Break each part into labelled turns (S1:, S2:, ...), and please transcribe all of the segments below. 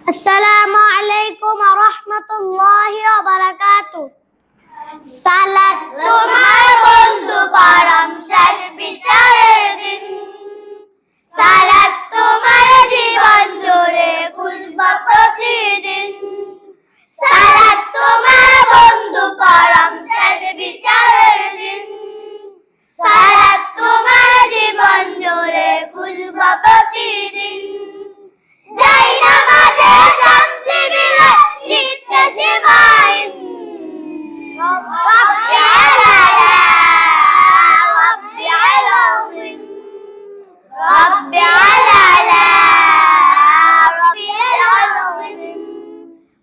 S1: আসসালামু আলাইকুম ওয়া রাহমাতুল্লাহি ওয়া বারাকাতুহু। সালাত তোমার বন্ধু পরম শেষ বিচারের দিন, সালাত তোমার জীবন জুড়ে খুঁজব প্রতিদিন। সালাত তোমার বন্ধু পরম শেষ বিচারের দিন, সালাত তোমার জীবন জুড়ে খুঁজব প্রতিদিন। যাই নামাজে শান্তি মিলে শিখতে শিবাইন, রব্বি আলায়া রব্বি আলাউদ্দিন, রব্বি আলায়া রব্বি আলাউদ্দিন।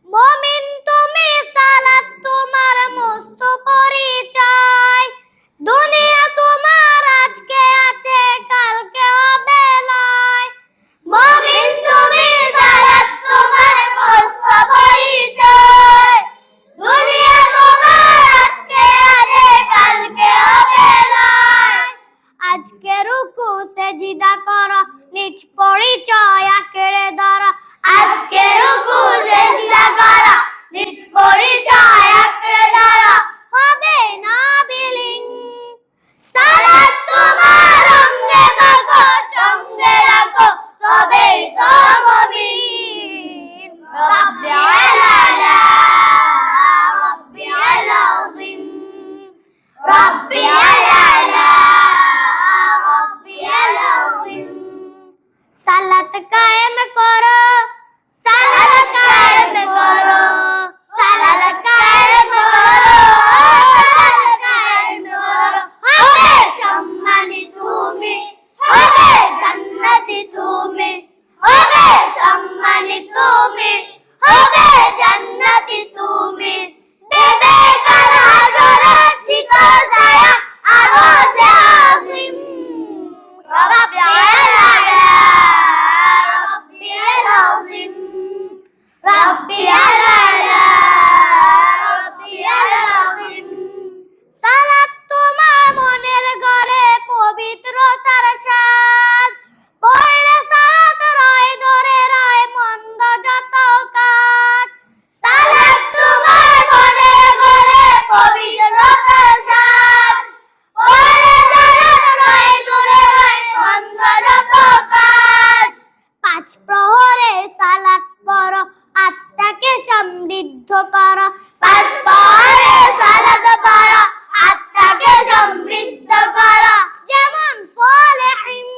S1: মুমিন তুমি সালাত তোমার মস্ত পরিচয়, দুনিয়া তোমার আজকে আছে কালকে হবে লয়। মুমিন তুমি সালাত তোমার মস্ত পরিচয়, দুনিয়া তোমার আজকে আছে কালকে হবে লয়। আজকে রুকু সেজদা করো, নিজ পরিচয় আঁকড়ে ধরো। আজকে রুকু সেজদা করো, নিজ পরিচয় আঁকড়ে ধরো, হবে না বিলীন। সালাত তোমার অঙ্গে মাখো, সঙ্গে রাখো, তবেই তো মুমিন। রব্বি আলায়া রব্বি আলাউদ্দিন, রব্বি আলায়া রব্বি আলাউদ্দিন। সালাত কায়েম করো, সালাত কায়েম করো, সালাত কায়েম করো, সালাত কায়েম করো। হবে সম্মানী তুমি, হবে জান্নাতি তুমি, হবে সম্মানী তুমি, হবে জান্নাতি তুমি। দেবে কাল হাসরে শীতল ছায়া আরশে আজিম। রব্বি আলায়া রব্বি আলাউদ্দিন, রব্বি আলায়া রব্বি আলাউদ্দিন। সালাত তোমার মনের ঘরে পবিত্রতার স্বাদ, পড়লে সালাত রয় ধরে রয় মন্দ যত কাজ। সালাত তোমার মনের ঘরে পবিত্রতার স্বাদ, পড়লে সালাত রয় ধরে রয় মন্দ যত কাজ। পাঁচ প্রহরে সালাত পড়ো, আত্মাকে সমৃদ্ধ করো। পাঁচ প্রহরে সালাত পড়ো, আত্মাকে সমৃদ্ধ করো, যেমন সালেহিন।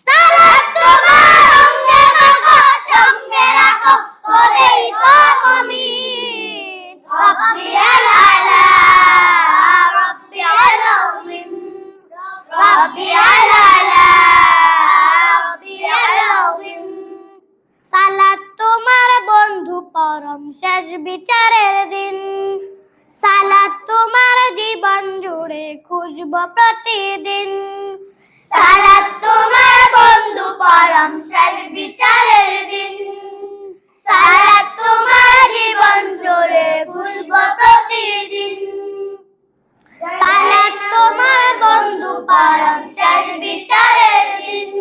S1: সালাত তোমার অঙ্গে মাখো, সঙ্গে রাখো, তবেই তো মুমিন। রব্বি আলায়া রব্বি আলাউদ্দিন, রব্বি আলায়া রব্বি আলাউদ্দিন। সালাত তোমার বন্ধু পরম শেষ বিচারের দিন, সালাত তোমার জীবন জুড়ে খুঁজব প্রতিদিন। সালাত তোমার বন্ধু পরম শেষ বিচারের দিন, সালাত তোমার জীবন জুড়ে খুঁজব প্রতিদিন। সালাত তোমার বন্ধু পরম শেষ বিচারের দিন,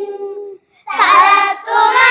S1: সালাত তোমার